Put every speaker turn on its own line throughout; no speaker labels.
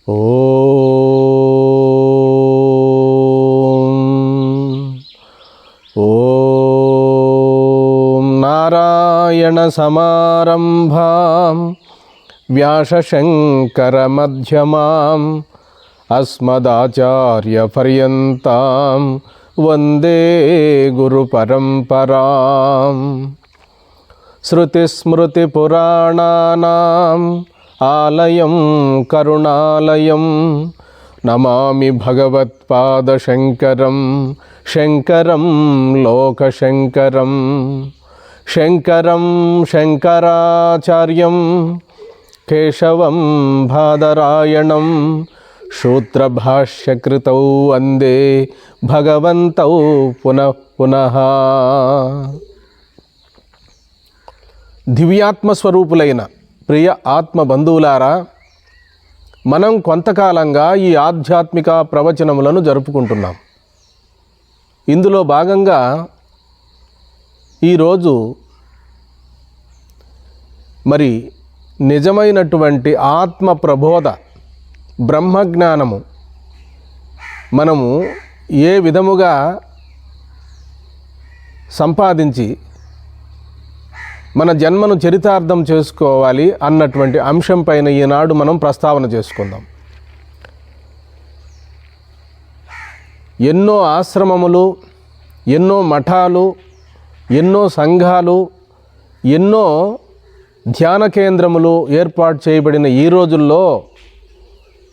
ఓం నారాయణ సమారంభాం వ్యాసశంకరమధ్యమాం అస్మదాచార్యపర్యంతాం వందే గురుపరంపరాం. శృతిస్మృతిపురాణానాం ఆలయం కరుణాలయం నమామి భగవత్పాదశంకరం శంకరం లోకశంకరం. శంకరం శంకరాచార్యం కేశవం బాదరాయణం సూత్రభాష్యకృతౌ వందే భగవంతౌ పునః పునః. దివ్యాత్మస్వరూపులైన ప్రియ ఆత్మ బంధువులారా, మనం కొంతకాలంగా ఈ ఆధ్యాత్మిక ప్రవచనములను జరుపుకుంటున్నాం. ఇందులో భాగంగా ఈరోజు మరి నిజమైనటువంటి ఆత్మ ప్రబోధ బ్రహ్మజ్ఞానము మనము ఏ విధముగా సంపాదించి మన జన్మను చరితార్థం చేసుకోవాలి అన్నటువంటి అంశం పైన ఈనాడు మనం ప్రస్తావన చేసుకుందాం. ఎన్నో ఆశ్రమములు, ఎన్నో మఠాలు, ఎన్నో సంఘాలు, ఎన్నో ధ్యాన కేంద్రములు ఏర్పాటు చేయబడిన ఈ రోజుల్లో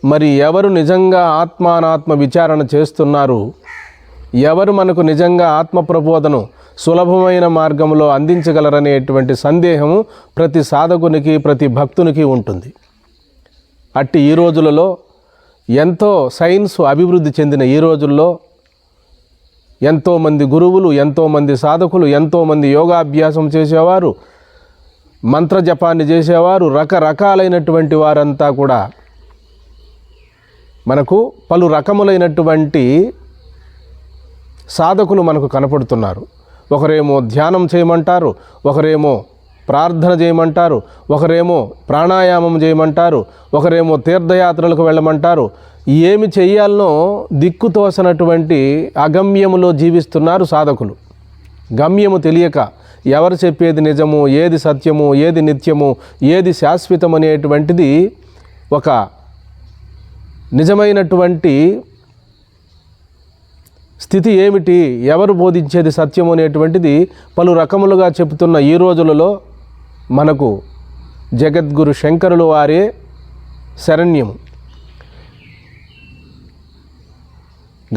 మరి ఎవరు నిజంగా ఆత్మానాత్మ విచారణ చేస్తున్నారు, ఎవరు మనకు నిజంగా ఆత్మ ప్రబోధను సులభమైన మార్గంలో అందించగలరనేటువంటి సందేహము ప్రతి సాధకునికి, ప్రతి భక్తునికి ఉంటుంది. అట్టి ఈ రోజులలో, ఎంతో సైన్స్ అభివృద్ధి చెందిన ఈ రోజుల్లో ఎంతోమంది గురువులు, ఎంతోమంది సాధకులు, ఎంతోమంది యోగాభ్యాసం చేసేవారు, మంత్రజపాన్ని చేసేవారు, రకరకాలైనటువంటి వారంతా కూడా మనకు పలు రకములైనటువంటి సాధకులు మనకు కనపడుతున్నారు. ఒకరేమో ధ్యానం చేయమంటారు, ఒకరేమో ప్రార్థన చేయమంటారు, ఒకరేమో ప్రాణాయామం చేయమంటారు, ఒకరేమో తీర్థయాత్రలకు వెళ్ళమంటారు. ఏమి చెయ్యాలనో దిక్కుతోసనటువంటి అగమ్యములో జీవిస్తున్నారు సాధకులు. గమ్యము తెలియక ఎవరు చెప్పేది నిజము, ఏది సత్యము, ఏది నిత్యము, ఏది శాశ్వతం అనేటువంటిది, ఒక నిజమైనటువంటి స్థితి ఏమిటి, ఎవరు బోధించేది సత్యము అనేటువంటిది పలు రకములుగా చెబుతున్న ఈ రోజులలో మనకు జగద్గురు శంకరులు వారే శరణ్యము.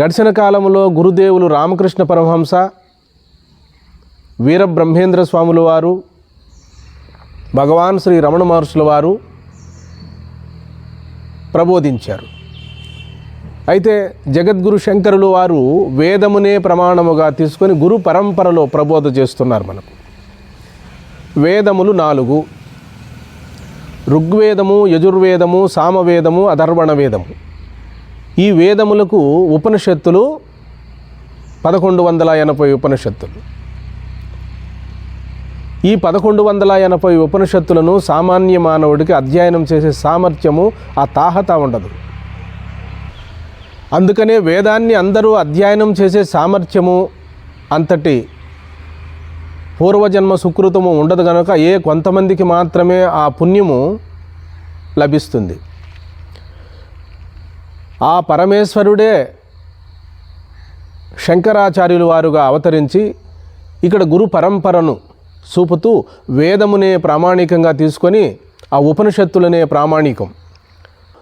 గడిచిన కాలంలో గురుదేవులు రామకృష్ణ పరమహంస, వీరబ్రహ్మేంద్ర స్వాముల వారు, భగవాన్ శ్రీ రమణ మహర్షుల వారు ప్రబోధించారు. అయితే జగద్గురు శంకరులు వారు వేదమునే ప్రమాణముగా తీసుకొని గురు పరంపరలో ప్రబోధ చేస్తున్నారు. మనకు వేదములు 4: ఋగ్వేదము, యజుర్వేదము, సామవేదము, అథర్వణ వేదము. ఈ వేదములకు ఉపనిషత్తులు 1180 ఉపనిషత్తులు. ఈ 1180 ఉపనిషత్తులను సామాన్య మానవుడికి అధ్యయనం చేసే సామర్థ్యము, ఆ తాహత ఉండదు. అందుకనే వేదాన్ని అందరూ అధ్యయనం చేసే సామర్థ్యము, అంతటి పూర్వజన్మ సుకృతము ఉండదు కనుక కొంతమందికి మాత్రమే ఆ పుణ్యము లభిస్తుంది. ఆ పరమేశ్వరుడే శంకరాచార్యులు వారుగా అవతరించి ఇక్కడ గురు పరంపరను చూపుతూ వేదమునే ప్రామాణికంగా తీసుకొని ఆ ఉపనిషత్తులనే ప్రామాణికం,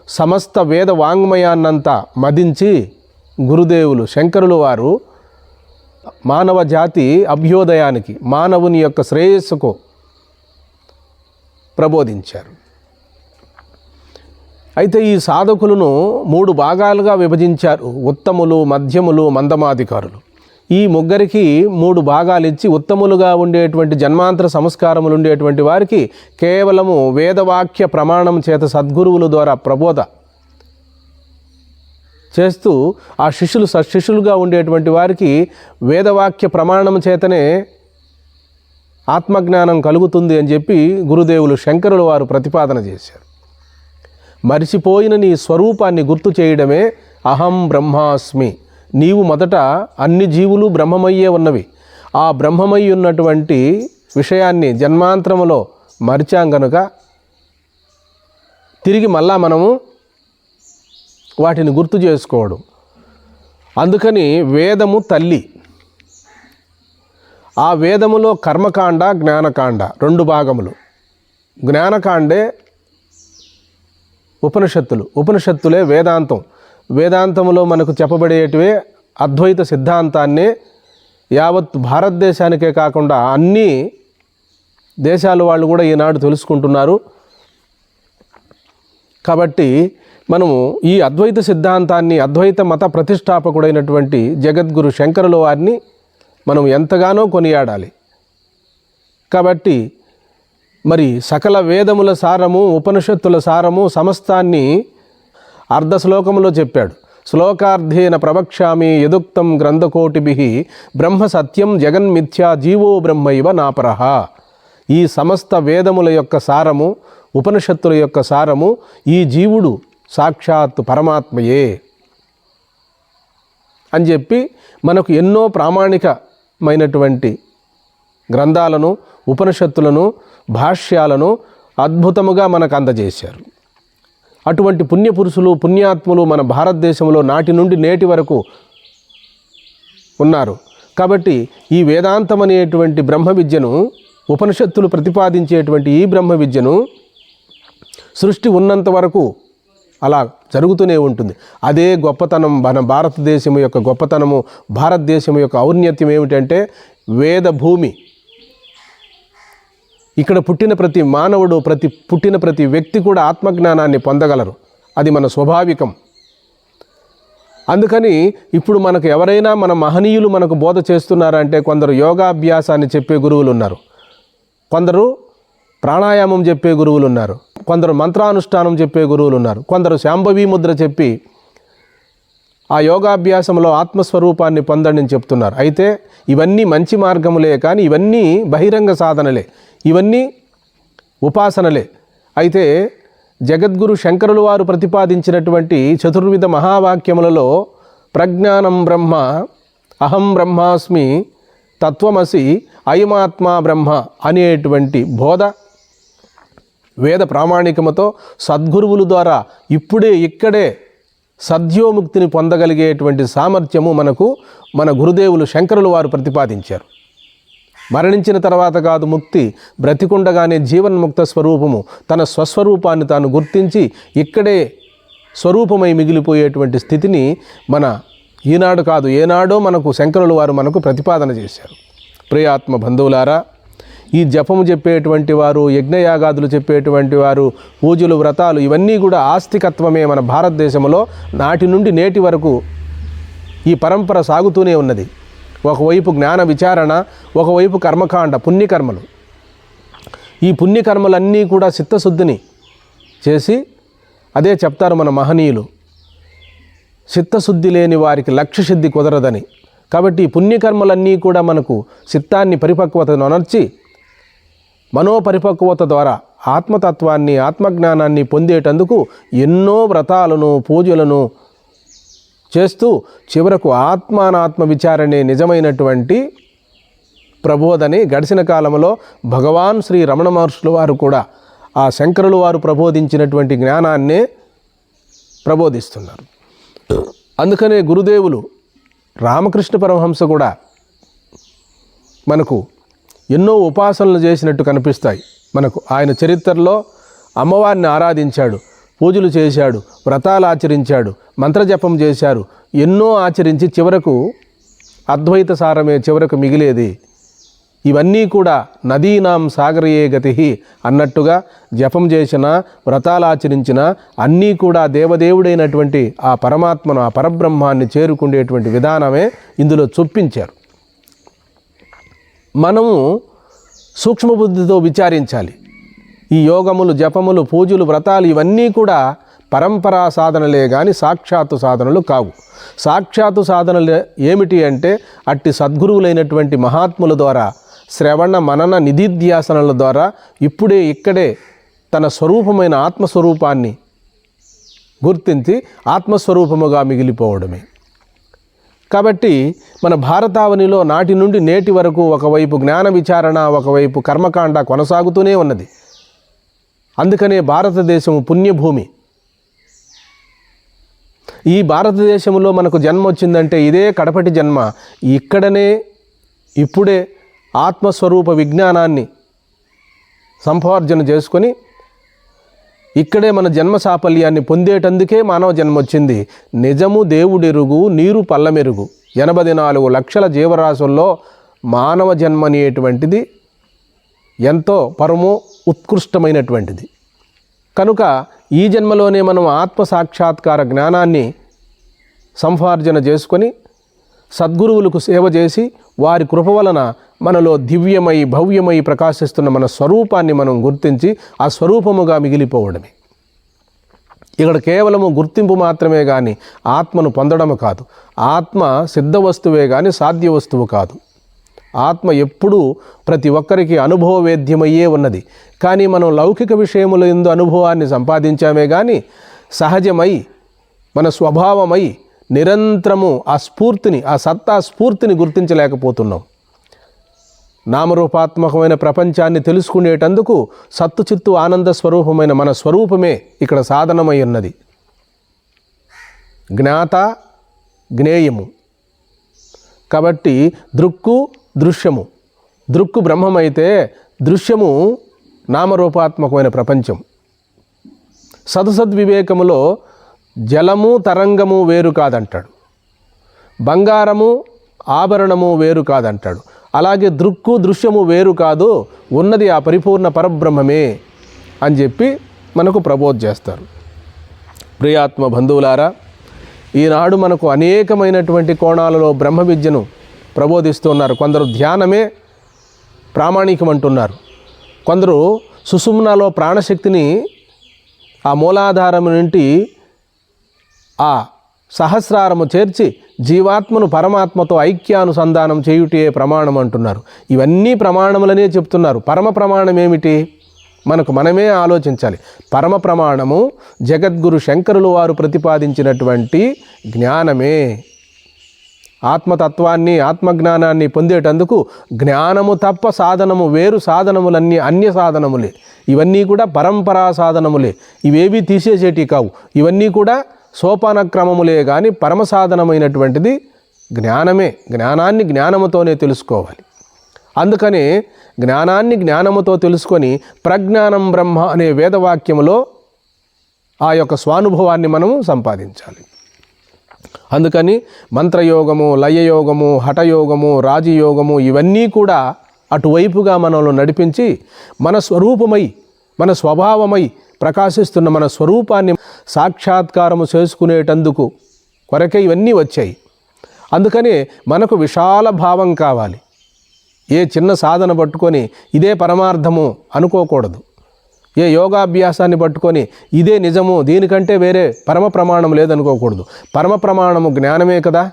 సమస్త వేద వాంగ్మయాన్నంతా మదించి గురుదేవులు శంకరులు వారు మానవ జాతి అభ్యోదయానికి, మానవుని యొక్క శ్రేయస్సుకు ప్రబోధించారు. అయితే ఈ సాధకులను 3 భాగాలుగా విభజించారు: ఉత్తములు, మధ్యములు, మందమాధికారులు. ఈ ముగ్గురికి 3 భాగాలు ఇచ్చి, ఉత్తములుగా ఉండేటువంటి జన్మాంతర సంస్కారములు ఉండేటువంటి వారికి కేవలము వేదవాక్య ప్రమాణం చేత సద్గురువుల ద్వారా ప్రబోధ చేస్తూ, ఆ శిష్యులు సశిష్యులుగా ఉండేటువంటి వారికి వేదవాక్య ప్రమాణం చేతనే ఆత్మజ్ఞానం కలుగుతుంది అని చెప్పి గురుదేవులు శంకరుల వారు ప్రతిపాదన చేశారు. మరిచిపోయిన నీ స్వరూపాన్ని గుర్తు చేయడమే అహం బ్రహ్మాస్మి. నీవు మొదట అన్ని జీవులు బ్రహ్మమయ్యే ఉన్నవి. ఆ బ్రహ్మమయ్యి ఉన్నటువంటి విషయాన్ని జన్మాంతరములో మరిచాం గనుక తిరిగి మళ్ళా మనము వాటిని గుర్తు చేసుకోవడం. అందుకని వేదము తల్లి. ఆ వేదములో కర్మకాండ, జ్ఞానకాండ 2 భాగములు. జ్ఞానకాండే ఉపనిషత్తులు, ఉపనిషత్తులే వేదాంతం. వేదాంతములో మనకు చెప్పబడేటివే అద్వైత సిద్ధాంతాన్నే యావత్ భారతదేశానికే కాకుండా అన్ని దేశాల వాళ్ళు కూడా ఈనాడు తెలుసుకుంటున్నారు. కాబట్టి మనము ఈ అద్వైత సిద్ధాంతాన్ని, అద్వైత మత ప్రతిష్టాపకుడైనటువంటి జగద్గురు శంకరుల వారిని మనం ఎంతగానో కొనియాడాలి. కాబట్టి మరి సకల వేదముల సారము, ఉపనిషత్తుల సారము సమస్తాన్ని అర్ధ శ్లోకములో చెప్పాడు. శ్లోకార్థేన ప్రవక్ష్యామి యదుక్తం గ్రంథకోటిభిః బ్రహ్మ సత్యం జగన్మిథ్యా జీవో బ్రహ్మైవ నాపరః. ఈ సమస్త వేదముల యొక్క సారము, ఉపనిషత్తుల యొక్క సారము ఈ జీవుడు సాక్షాత్ పరమాత్మయే అని చెప్పి మనకు ఎన్నో ప్రామాణికమైనటువంటి గ్రంథాలను, ఉపనిషత్తులను, భాష్యాలను అద్భుతముగా మనకు అందజేశారు. అటువంటి పుణ్యపురుషులు, పుణ్యాత్ములు మన భారతదేశంలో నాటి నుండి నేటి వరకు ఉన్నారు. కాబట్టి ఈ వేదాంతం అనేటువంటి బ్రహ్మ విద్యను, ఉపనిషత్తులు ప్రతిపాదించేటువంటి ఈ బ్రహ్మ విద్యను సృష్టి ఉన్నంత వరకు అలా జరుగుతూనే ఉంటుంది. అదే గొప్పతనం, మన భారతదేశం యొక్క గొప్పతనము, భారతదేశం యొక్క ఔన్నత్యం ఏమిటంటే వేద భూమి. ఇక్కడ పుట్టిన ప్రతి మానవుడు, పుట్టిన ప్రతి వ్యక్తి కూడా ఆత్మజ్ఞానాన్ని పొందగలరు. అది మన స్వాభావికం. అందుకని ఇప్పుడు మనకు ఎవరైనా మన మహనీయులు మనకు బోధ చేస్తున్నారంటే కొందరు యోగాభ్యాసాన్ని చెప్పే గురువులు ఉన్నారు, కొందరు ప్రాణాయామం చెప్పే గురువులు ఉన్నారు, కొందరు మంత్రానుష్ఠానం చెప్పే గురువులు ఉన్నారు, కొందరు శాంభవీ ముద్ర చెప్పి ఆ యోగాభ్యాసంలో ఆత్మస్వరూపాన్ని పొందండి అని చెప్తున్నారు. అయితే ఇవన్నీ మంచి మార్గములే, కానీ ఇవన్నీ బహిరంగ సాధనలే, ఇవన్నీ ఉపాసనలే. అయితే జగద్గురు శంకరులు వారు ప్రతిపాదించినటువంటి చతుర్విధ మహావాక్యములలో ప్రజ్ఞానం బ్రహ్మ, అహం బ్రహ్మాస్మి, తత్వమసి, అయమాత్మా బ్రహ్మ అనేటువంటి బోధ వేద ప్రామాణికముతో సద్గురువుల ద్వారా ఇక్కడే సద్యోముక్తిని పొందగలిగేటువంటి సామర్థ్యము మనకు మన గురుదేవులు శంకరులు వారు ప్రతిపాదించారు. మరణించిన తర్వాత కాదు ముక్తి, బ్రతికుండగానే జీవన్ముక్త స్వరూపము తన స్వస్వరూపాన్ని తాను గుర్తించి ఇక్కడే స్వరూపమై మిగిలిపోయేటువంటి స్థితిని మన ఈనాడు కాదు ఏనాడో మనకు శంకరులు వారు మనకు ప్రతిపాదన చేశారు. ప్రియాత్మ బంధువులారా, ఈ జపము చెప్పేటువంటి వారు, యజ్ఞయాగాదులు చెప్పేటువంటి వారు, పూజలు, వ్రతాలు ఇవన్నీ కూడా ఆస్తికత్వమే. మన భారతదేశంలో నాటి నుండి నేటి వరకు ఈ పరంపర సాగుతూనే ఉన్నది. ఒకవైపు జ్ఞాన విచారణ, ఒకవైపు కర్మకాండ, పుణ్యకర్మలు. ఈ పుణ్యకర్మలన్నీ కూడా చిత్తశుద్ధిని చేసి, అదే చెప్తారు మన మహనీయులు, చిత్తశుద్ధి లేని వారికి లక్ష్యసిద్ధి కుదరదని. కాబట్టి ఈ పుణ్యకర్మలన్నీ కూడా మనకు చిత్తాన్ని పరిపక్వతను అనర్చి మనోపరిపక్వత ద్వారా ఆత్మతత్వాన్ని, ఆత్మజ్ఞానాన్ని పొందేటందుకు ఎన్నో వ్రతాలను, పూజలను చేస్తూ చివరకు ఆత్మానాత్మ విచారణే నిజమైనటువంటి ప్రబోధని గడిచిన కాలంలో భగవాన్ శ్రీ రమణ మహర్షుల వారు కూడా ఆ శంకరులు వారు ప్రబోధించినటువంటి జ్ఞానాన్నే ప్రబోధిస్తున్నారు. అందుకనే గురుదేవులు రామకృష్ణ పరమహంస కూడా మనకు ఎన్నో ఉపాసనలు చేసినట్టు కనిపిస్తాయి. మనకు ఆయన చరిత్రలో అమ్మవారిని ఆరాధించాడు, పూజలు చేశాడు, వ్రతాలు ఆచరించాడు, మంత్రజపం చేశారు, ఎన్నో ఆచరించి చివరకు అద్వైత సారమే చివరకు మిగిలేది. ఇవన్నీ కూడా నదీనాం సాగరయే గతి అన్నట్టుగా జపం చేసిన, వ్రతాలు ఆచరించిన అన్నీ కూడా దేవదేవుడైనటువంటి ఆ పరమాత్మను, ఆ పరబ్రహ్మాన్ని చేరుకునేటువంటి విధానమే ఇందులో చొప్పించారు. మనము సూక్ష్మబుద్ధితో విచారించాలి. ఈ యోగములు, జపములు, పూజలు, వ్రతాలు ఇవన్నీ కూడా పరంపరా సాధనలే కానీ సాక్షాత్తు సాధనలు కావు. సాక్షాత్తు సాధనలు ఏమిటి అంటే అట్టి సద్గురువులైనటువంటి మహాత్ముల ద్వారా, శ్రవణ మనన నిధిధ్యాసనల ద్వారా ఇక్కడే తన స్వరూపమైన ఆత్మస్వరూపాన్ని గుర్తించి ఆత్మస్వరూపముగా మిగిలిపోవడమే. కాబట్టి మన భారతావనిలో నాటి నుండి నేటి వరకు ఒకవైపు జ్ఞాన విచారణ, ఒకవైపు కర్మకాండ కొనసాగుతూనే ఉన్నది. అందుకనే భారతదేశము పుణ్యభూమి. ఈ భారతదేశంలో మనకు జన్మ వచ్చిందంటే ఇదే కడపటి జన్మ. ఇక్కడనే ఇప్పుడే ఆత్మస్వరూప విజ్ఞానాన్ని సంపార్జన చేసుకొని ఇక్కడే మన జన్మ సాఫల్యాన్ని పొందేటందుకే మానవ జన్మ వచ్చింది. నిజము దేవుడెరుగు, నీరు పల్లమెరుగు. 84 లక్షల జీవరాశుల్లో మానవ జన్మ అనేటువంటిది ఎంతో పరమో ఉత్కృష్టమైనటువంటిది. కనుక ఈ జన్మలోనే మనం ఆత్మసాక్షాత్కార జ్ఞానాన్ని సంపార్జన చేసుకొని సద్గురువులకు సేవ చేసి వారి కృప వలన మనలో దివ్యమై భవ్యమై ప్రకాశిస్తున్న మన స్వరూపాన్ని మనం గుర్తించి ఆ స్వరూపముగా మిగిలిపోవడమే. ఇక్కడ కేవలము గుర్తింపు మాత్రమే కానీ ఆత్మను పొందడము కాదు. ఆత్మ సిద్ధ వస్తువే కానీ సాధ్య వస్తువు కాదు. ఆత్మ ఎప్పుడూ ప్రతి ఒక్కరికి అనుభవవేద్యమయ్యే ఉన్నది. కానీ మనం లౌకిక విషయముల యందు అనుభవాన్ని సంపాదించామే కానీ సహజమై మన స్వభావమై నిరంతరము ఆ స్ఫూర్తిని, ఆ సత్తా స్ఫూర్తిని గుర్తించలేకపోతున్నాం. నామరూపాత్మకమైన ప్రపంచాన్ని తెలుసుకునేటందుకు సత్తు చిత్తు ఆనంద స్వరూపమైన మన స్వరూపమే ఇక్కడ సాధనమై ఉన్నది. జ్ఞాత జ్ఞేయము. కాబట్టి దృక్కు దృశ్యము. దృక్కు బ్రహ్మమైతే దృశ్యము నామరూపాత్మకమైన ప్రపంచం. సదసద్వివేకములో జలము తరంగము వేరు కాదంటాడు, బంగారము ఆభరణము వేరు కాదంటాడు. అలాగే దృక్కు దృశ్యము వేరు కాదు, ఉన్నది ఆ పరిపూర్ణ పరబ్రహ్మమే అని చెప్పి మనకు ప్రబోధ చేస్తారు. ప్రియాత్మ బంధువులారా, ఈనాడు మనకు అనేకమైనటువంటి కోణాలలో బ్రహ్మ విద్యను ప్రబోధిస్తున్నారు. కొందరు ధ్యానమే ప్రామాణికమంటున్నారు. కొందరు సుషుమ్నాలో ప్రాణశక్తిని ఆ మూలాధారము నుండి ఆ సహస్రారము చేర్చి జీవాత్మను పరమాత్మతో ఐక్యానుసంధానం చేయుటే ప్రమాణం అంటున్నారు. ఇవన్నీ ప్రమాణములనే చెప్తున్నారు. పరమ ప్రమాణం ఏమిటి? మనమే ఆలోచించాలి. పరమ ప్రమాణము జగద్గురు శంకరులు వారు ప్రతిపాదించినటువంటి జ్ఞానమే. ఆత్మతత్వాన్ని, ఆత్మజ్ఞానాన్ని పొందేటందుకు జ్ఞానము తప్ప సాధనము వేరు. సాధనములన్నీ అన్య సాధనములే. ఇవన్నీ కూడా పరంపరా సాధనములే. ఇవేవి తీసేసేటి కావు. ఇవన్నీ కూడా సోపాన క్రమములే కానీ పరమ సాధనమైనటువంటిది జ్ఞానమే. జ్ఞానాన్ని జ్ఞానముతోనే తెలుసుకోవాలి. అందుకనే జ్ఞానాన్ని జ్ఞానముతో తెలుసుకొని ప్రజ్ఞానం బ్రహ్మ అనే వేదవాక్యములో ఆ యొక్క స్వానుభవాన్ని మనము సంపాదించాలి. అందుకని మంత్రయోగము, లయయోగము, హఠయోగము, రాజయోగము ఇవన్నీ కూడా అటువైపుగా మనల్ని నడిపించి మన స్వరూపమై, మన స్వభావమై ప్రకాశిస్తున్న మన స్వరూపాన్ని సాక్షాత్కారము చేసుకునేటందుకు కొరకే ఇవన్నీ వచ్చాయి. అందుకనే మనకు విశాల భావం కావాలి. ఏ చిన్న సాధన పట్టుకొని ఇదే పరమార్థము అనుకోకూడదు. ఏ యోగాభ్యాసాన్ని పట్టుకొని ఇదే నిజము, దీనికంటే వేరే పరమ ప్రమాణం లేదనుకోకూడదు. పరమ ప్రమాణము జ్ఞానమే కదా.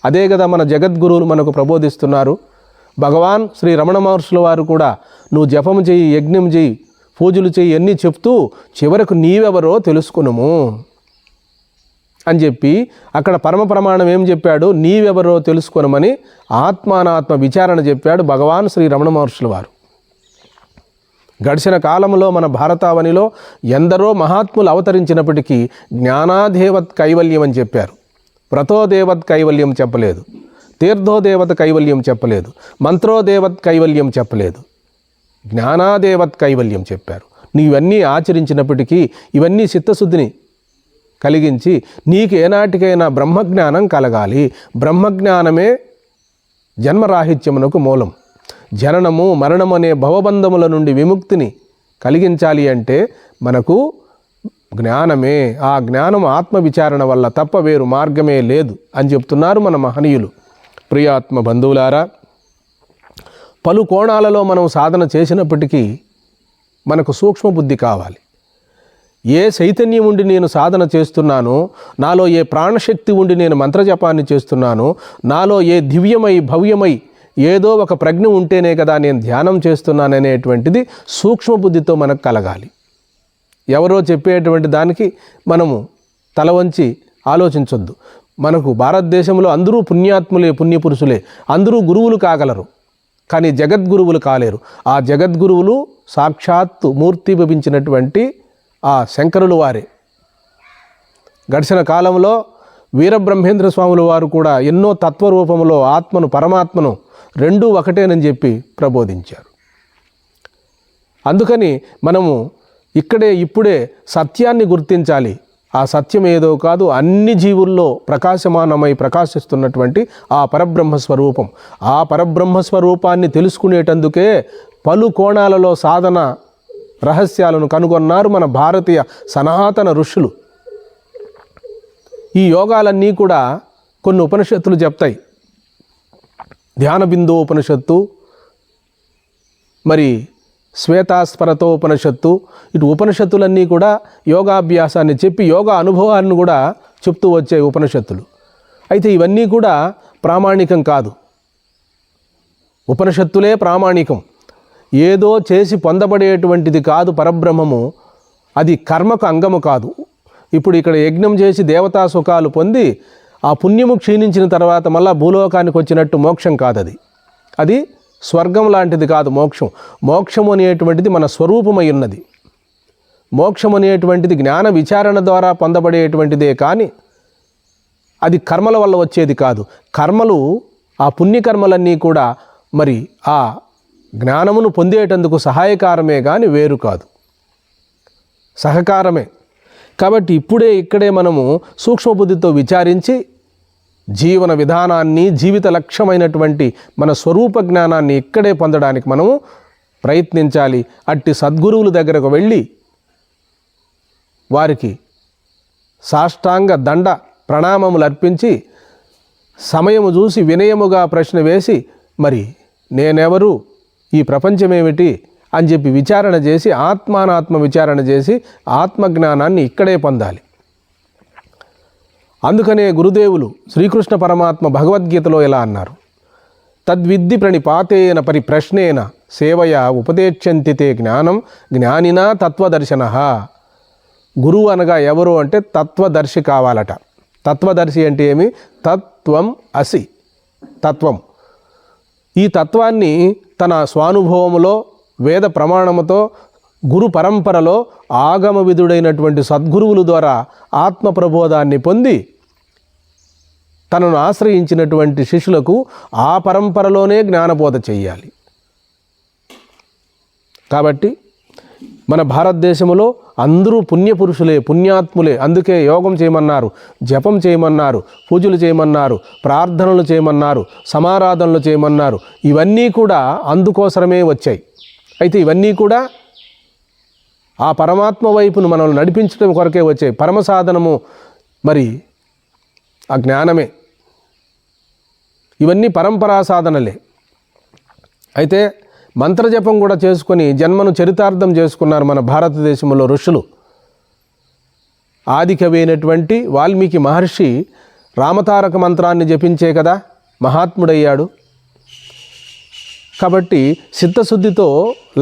అదే కదా మన జగద్గురువులు మనకు ప్రబోధిస్తున్నారు. భగవాన్ శ్రీ రమణ మహర్షుల వారు కూడా నువ్వు జపము చెయ్యి, యజ్ఞం చెయ్యి, పూజలు చెయ్యి అన్నీ చెప్తూ చివరకు నీవెవరో తెలుసుకునుము అని చెప్పి అక్కడ పరమ ప్రమాణం ఏం చెప్పాడు? నీవెవరో తెలుసుకొనమని ఆత్మానాత్మ విచారణ చెప్పాడు భగవాన్ శ్రీ రమణ మహర్షుల వారు. గడిచిన కాలంలో మన భారతావనిలో ఎందరో మహాత్ములు అవతరించినప్పటికీ జ్ఞానాదేవత్ కైవల్యం అని చెప్పారు. వ్రతోదేవత్ కైవల్యం చెప్పలేదు, తీర్థోదేవత కైవల్యం చెప్పలేదు, మంత్రోదేవత్ కైవల్యం చెప్పలేదు, జ్ఞానాదేవత్ కైవల్యం చెప్పారు. నీవన్నీ ఆచరించినప్పటికీ ఇవన్నీ చిత్తశుద్ధిని కలిగించి నీకు ఏనాటికైనా బ్రహ్మజ్ఞానం కలగాలి. బ్రహ్మజ్ఞానమే జన్మరాహిత్యమునకు మూలం. జననము మరణము అనే భవబంధముల నుండి విముక్తిని కలిగించాలి అంటే మనకు జ్ఞానమే. ఆ జ్ఞానం ఆత్మవిచారణ వల్ల తప్ప వేరు మార్గమే లేదు అని చెప్తున్నారు మన మహనీయులు. ప్రియాత్మ బంధువులారా, పలు కోణాలలో మనం సాధన చేసినప్పటికీ మనకు సూక్ష్మబుద్ధి కావాలి. ఏ చైతన్యం ఉండి నేను సాధన చేస్తున్నానో, నాలో ఏ ప్రాణశక్తి ఉండి నేను మంత్రజపాన్ని చేస్తున్నానో, నాలో ఏ దివ్యమై భవ్యమై ఏదో ఒక ప్రజ్ఞ ఉంటేనే కదా నేను ధ్యానం చేస్తున్నాననేటువంటిది సూక్ష్మబుద్ధితో మనకు కలగాలి. ఎవరో చెప్పేటువంటి దానికి మనము తల వంచి ఆలోచించొద్దు. మనకు భారతదేశంలో అందరూ పుణ్యాత్ములే, పుణ్యపురుషులే, అందరూ గురువులు కాగలరు, కానీ జగద్గురువులు కాలేరు. ఆ జగద్గురువులు సాక్షాత్తు మూర్తిభవించినటువంటి ఆ శంకరులు వారే. గడిచిన కాలంలో వీరబ్రహ్మేంద్ర స్వాముల వారు కూడా ఎన్నో తత్వరూపంలో ఆత్మను, పరమాత్మను రెండూ ఒకటేనని చెప్పి ప్రబోధించారు. అందుకని మనము ఇప్పుడే సత్యాన్ని గుర్తించాలి. ఆ సత్యం ఏదో కాదు, అన్ని జీవుల్లో ప్రకాశమానమై ప్రకాశిస్తున్నటువంటి ఆ పరబ్రహ్మస్వరూపం. ఆ పరబ్రహ్మస్వరూపాన్ని తెలుసుకునేటందుకే పలు కోణాలలో సాధన రహస్యాలను కనుగొన్నారు మన భారతీయ సనాతన ఋషులు. ఈ యోగాలన్నీ కూడా కొన్ని ఉపనిషత్తులు చెప్తాయి. ధ్యాన బిందు ఉపనిషత్తు, మరి శ్వేతాస్పరతో ఉపనిషత్తు, ఇటు ఉపనిషత్తులన్నీ కూడా యోగాభ్యాసాన్ని చెప్పి యోగా అనుభవాన్ని కూడా చెప్తూ వచ్చాయి ఉపనిషత్తులు. అయితే ఇవన్నీ కూడా ప్రామాణికం కాదు. ఉపనిషత్తులే ప్రామాణికం. ఏదో చేసి పొందబడేటువంటిది కాదు పరబ్రహ్మము. అది కర్మకు అంగము కాదు. ఇప్పుడు ఇక్కడ యజ్ఞం చేసి దేవతా సుఖాలు పొంది ఆ పుణ్యము క్షీణించిన తర్వాత మళ్ళా భూలోకానికి వచ్చినట్టు మోక్షం కాదు. అది స్వర్గం లాంటిది కాదు మోక్షం. మోక్షం అనేటువంటిది మన స్వరూపమై ఉన్నది. మోక్షం అనేటువంటిది జ్ఞాన విచారణ ద్వారా పొందబడేటువంటిదే కానీ అది కర్మల వల్ల వచ్చేది కాదు. కర్మలు, ఆ పుణ్యకర్మలన్నీ కూడా మరి ఆ జ్ఞానమును పొందేటందుకు సహాయకారమే కానీ వేరు కాదు, సహకారమే. కాబట్టి ఇక్కడే మనము సూక్ష్మబుద్ధితో విచారించి జీవన విధానాన్ని, జీవిత లక్ష్యమైనటువంటి మన స్వరూప జ్ఞానాన్ని ఇక్కడే పొందడానికి మనము ప్రయత్నించాలి. అట్టి సద్గురువుల దగ్గరకు వెళ్ళి వారికి సాష్టాంగ దండ ప్రణామములు అర్పించి సమయము చూసి వినయముగా ప్రశ్న వేసి మరి నేనెవరు, ఈ ప్రపంచమేమిటి అని చెప్పి విచారణ చేసి ఆత్మానాత్మ విచారణ చేసి ఆత్మజ్ఞానాన్ని ఇక్కడే పొందాలి. అందుకనే గురుదేవులు శ్రీకృష్ణ పరమాత్మ భగవద్గీతలో ఎలా అన్నారు, తద్విద్ది ప్రణిపాతేన పరిప్రశ్నేన సేవయ ఉపదేశంతి తే జ్ఞానం జ్ఞానినా తత్వదర్శన. గురువు అనగా ఎవరు అంటే తత్వదర్శి కావాలట. తత్వదర్శి అంటే ఏమి? తత్వం అసి, తత్వం. ఈ తత్వాన్ని తన స్వానుభవములో, వేద ప్రమాణముతో, గురు పరంపరలో ఆగమ విధుడైనటువంటి సద్గురువుల ద్వారా ఆత్మ ప్రబోధాన్ని పొంది తనను ఆశ్రయించినటువంటి శిష్యులకు ఆ పరంపరలోనే జ్ఞానబోధ చెయ్యాలి. కాబట్టి మన భారతదేశంలో అందరూ పుణ్యపురుషులే, పుణ్యాత్ములే. అందుకే యోగం చేయమన్నారు, జపం చేయమన్నారు, పూజలు చేయమన్నారు, ప్రార్థనలు చేయమన్నారు, సమారాధనలు చేయమన్నారు. ఇవన్నీ కూడా అందుకోసమే వచ్చాయి. అయితే ఇవన్నీ కూడా ఆ పరమాత్మ వైపును మనల్ని నడిపించడం కొరకే వచ్చాయి. పరమ సాధనము మరి ఆ జ్ఞానమే. ఇవన్నీ పరంపరా సాధనలే. అయితే మంత్రజపం కూడా చేసుకొని జన్మను చరితార్థం చేసుకున్నారు మన భారతదేశంలో ఋషులు. ఆదికవి అయినటువంటి వాల్మీకి మహర్షి రామతారక మంత్రాన్ని జపించే కదా మహాత్ముడయ్యాడు. కాబట్టి చిత్తశుద్ధితో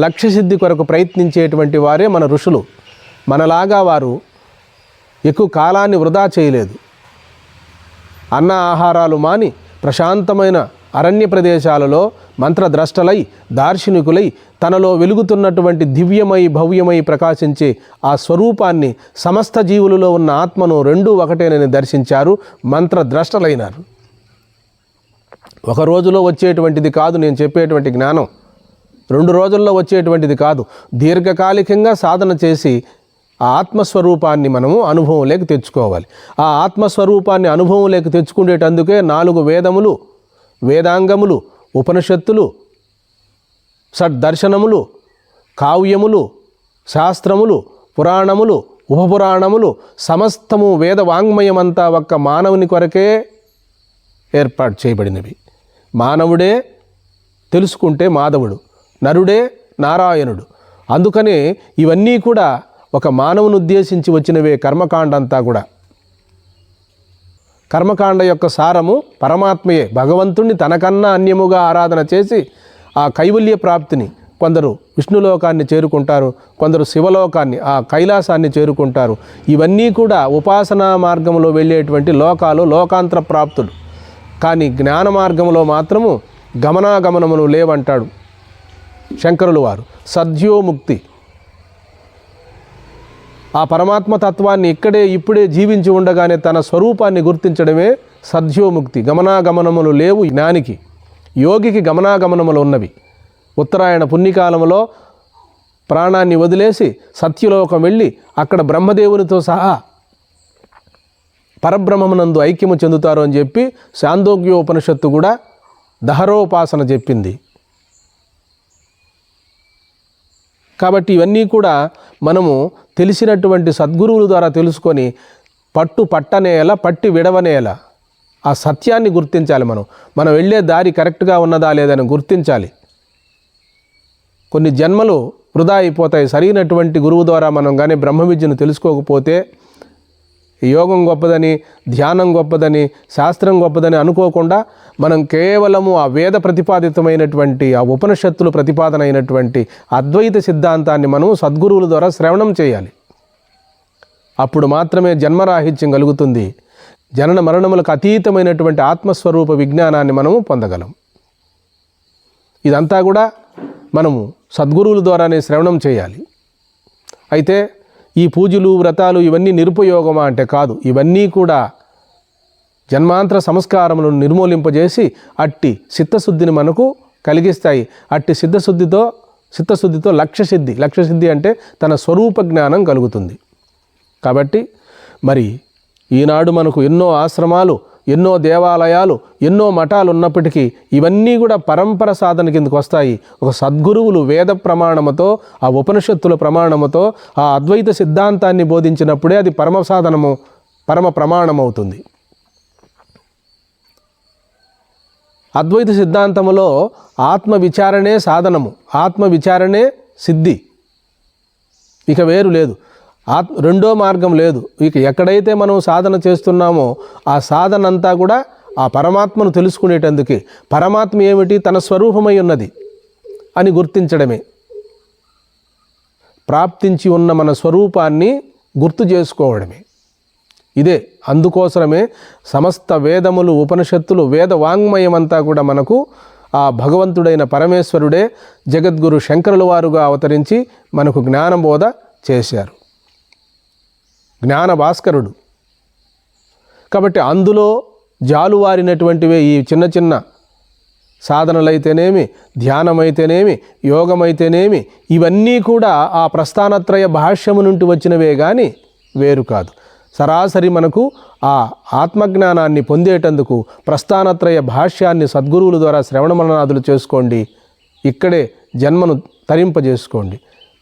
లక్ష్యసిద్ధి కొరకు ప్రయత్నించేటువంటి వారే మన ఋషులు. మనలాగా వారు ఎక్కువ కాలాన్ని వృధా చేయలేదు. అన్న ఆహారాలు మాని ప్రశాంతమైన అరణ్య ప్రదేశాలలో మంత్రద్రష్టలై, దార్శనికులై, తనలో వెలుగుతున్నటువంటి దివ్యమై, భవ్యమై ప్రకాశించే ఆ స్వరూపాన్ని, సమస్త జీవులలో ఉన్న ఆత్మను రెండూ ఒకటేనని దర్శించారు, మంత్రద్రష్టలైనారు. ఒక రోజులో వచ్చేటువంటిది కాదు నేను చెప్పేటువంటి జ్ఞానం. 2 రోజుల్లో వచ్చేటువంటిది కాదు. దీర్ఘకాలికంగా సాధన చేసి ఆ ఆత్మస్వరూపాన్ని మనము అనుభవంలోకి తెచ్చుకోవాలి. ఆ ఆత్మస్వరూపాన్ని అనుభవంలోకి తెచ్చుకునేటందుకే 4 వేదములు, వేదాంగములు, ఉపనిషత్తులు, షడ్దర్శనములు, కావ్యములు, శాస్త్రములు, పురాణములు, ఉపపురాణములు, సమస్తము వేద వాంగ్మయమంతా ఒక్క మానవుని కొరకే ఏర్పాటు చేయబడినవి. మానవుడే తెలుసుకుంటే మాధవుడు, నరుడే నారాయణుడు. అందుకనే ఇవన్నీ కూడా ఒక మానవుని ఉద్దేశించి వచ్చినవే. కర్మకాండ అంతా కూడా కర్మకాండ యొక్క సారము పరమాత్మయే. భగవంతుణ్ణి తనకన్నా అన్యముగా ఆరాధన చేసి ఆ కైవల్య ప్రాప్తిని, కొందరు విష్ణులోకాన్ని చేరుకుంటారు, కొందరు శివలోకాన్ని, ఆ కైలాసాన్ని చేరుకుంటారు. ఇవన్నీ కూడా ఉపాసనా మార్గంలో వెళ్ళేటువంటి లోకాలు, లోకాంతర ప్రాప్తులు. కానీ జ్ఞాన మార్గంలో మాత్రము గమనాగమనములు లేవంటాడు శంకరులు వారు. సద్యోముక్తి, ఆ పరమాత్మ తత్వాన్ని ఇప్పుడే జీవించి ఉండగానే తన స్వరూపాన్ని గుర్తించడమే సద్యోముక్తి. గమనాగమనములు లేవు జ్ఞానికి. యోగికి గమనాగమనములు ఉన్నవి. ఉత్తరాయణ పుణ్యకాలంలో ప్రాణాన్ని వదిలేసి సత్యలోకం వెళ్ళి అక్కడ బ్రహ్మదేవునితో సహా పరబ్రహ్మమునందు ఐక్యము చెందుతారు అని చెప్పి శాందోగ్యోపనిషత్తు కూడా దహరోపాసన చెప్పింది. కాబట్టి ఇవన్నీ కూడా మనము తెలిసినటువంటి సద్గురువుల ద్వారా తెలుసుకొని పట్టనేల పట్టి విడవనేల ఆ సత్యాన్ని గుర్తించాలి. మనం వెళ్ళే దారి కరెక్ట్గా ఉన్నదా లేదని గుర్తించాలి. కొన్ని జన్మలు వృధా అయిపోతాయి. సరైనటువంటి గురువు ద్వారా మనం కానీ బ్రహ్మ విద్యను తెలుసుకోకపోతే యోగం గొప్పదని, ధ్యానం గొప్పదని, శాస్త్రం గొప్పదని అనుకోకుండా మనం కేవలము ఆ వేద ప్రతిపాదితమైనటువంటి, ఆ ఉపనిషత్తులు ప్రతిపాదన అయినటువంటి అద్వైత సిద్ధాంతాన్ని మనం సద్గురువుల ద్వారా శ్రవణం చేయాలి. అప్పుడు మాత్రమే జన్మరాహిత్యం కలుగుతుంది. జనన మరణములకు అతీతమైనటువంటి ఆత్మస్వరూప విజ్ఞానాన్ని మనము పొందగలం. ఇదంతా కూడా మనము సద్గురువుల ద్వారానే శ్రవణం చేయాలి. అయితే ఈ పూజలు, వ్రతాలు ఇవన్నీ నిరుపయోగమా అంటే కాదు. ఇవన్నీ కూడా జన్మాంతర సంస్కారములను నిర్మూలింపజేసి అట్టి చిత్తశుద్ధిని మనకు కలిగిస్తాయి. అట్టి చిత్తశుద్ధితో లక్ష్యసిద్ధి అంటే తన స్వరూప జ్ఞానం కలుగుతుంది. కాబట్టి మరి ఈనాడు మనకు ఎన్నో ఆశ్రమాలు, ఎన్నో దేవాలయాలు, ఎన్నో మఠాలు ఉన్నప్పటికీ ఇవన్నీ కూడా పరంపర సాధన కిందకు వస్తాయి. ఒక సద్గురువులు వేద ప్రమాణముతో, ఆ ఉపనిషత్తుల ప్రమాణముతో ఆ అద్వైత సిద్ధాంతాన్ని బోధించినప్పుడే అది పరమ ప్రమాణం అవుతుంది. అద్వైత సిద్ధాంతములో ఆత్మవిచారణే సాధనము, ఆత్మవిచారణే సిద్ధి, ఇక వేరు లేదు. రెండో మార్గం లేదు. ఇక ఎక్కడైతే మనం సాధన చేస్తున్నామో ఆ సాధన అంతా కూడా ఆ పరమాత్మను తెలుసుకునేటందుకే. పరమాత్మ ఏమిటి? తన స్వరూపమై ఉన్నది అని గుర్తించడమే. ప్రాప్తించి ఉన్న మన స్వరూపాన్ని గుర్తు చేసుకోవడమే. ఇదే అందుకోసమే సమస్త వేదములు, ఉపనిషత్తులు, వేద వాంగ్మయమంతా కూడా మనకు ఆ భగవంతుడైన పరమేశ్వరుడే జగద్గురు శంకరుల వారుగా అవతరించి మనకు జ్ఞానబోధ చేశారు. జ్ఞాన భాస్కరుడు. కాబట్టి అందులో జాలువారినటువంటివే ఈ చిన్న చిన్న సాధనలైతేనేమి, ధ్యానమైతేనేమి, యోగమైతేనేమి, ఇవన్నీ కూడా ఆ ప్రస్థానత్రయ భాష్యము నుండి వచ్చినవే కానీ వేరు కాదు. సరాసరి మనకు ఆ ఆత్మజ్ఞానాన్ని పొందేటందుకు ప్రస్థానత్రయ భాష్యాన్ని సద్గురువుల ద్వారా శ్రవణమననాదులు చేసుకోండి. ఇక్కడే జన్మను తరింపజేసుకోండి.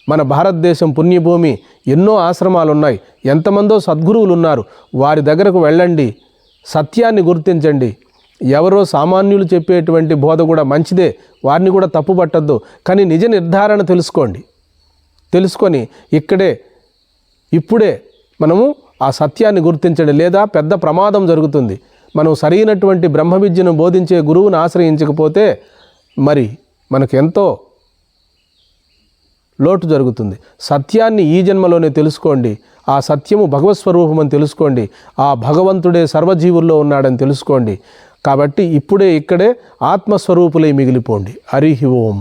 మన భారతదేశం పుణ్యభూమి, ఎన్నో ఆశ్రమాలు ఉన్నాయి, ఎంతమందో సద్గురువులు ఉన్నారు. వారి దగ్గరకు వెళ్ళండి, సత్యాన్ని గుర్తించండి. ఎవరో సామాన్యులు చెప్పేటువంటి బోధ కూడా మంచిదే, వారిని కూడా తప్పుపట్టద్దు. కానీ నిజ నిర్ధారణ తెలుసుకొని ఇప్పుడే మనము ఆ సత్యాన్ని గుర్తించండి. లేదా పెద్ద ప్రమాదం జరుగుతుంది. మనం సరైనటువంటి బ్రహ్మ విద్యను బోధించే గురువును ఆశ్రయించకపోతే మరి మనకు ఎంతో లోటు జరుగుతుంది. సత్యాన్ని ఈ జన్మలోనే తెలుసుకోండి. ఆ సత్యము భగవత్ స్వరూపం అని తెలుసుకోండి. ఆ భగవంతుడే సర్వజీవుల్లో ఉన్నాడని తెలుసుకోండి. కాబట్టి ఇక్కడే ఆత్మస్వరూపులై మిగిలిపోండి. హరి ఓం.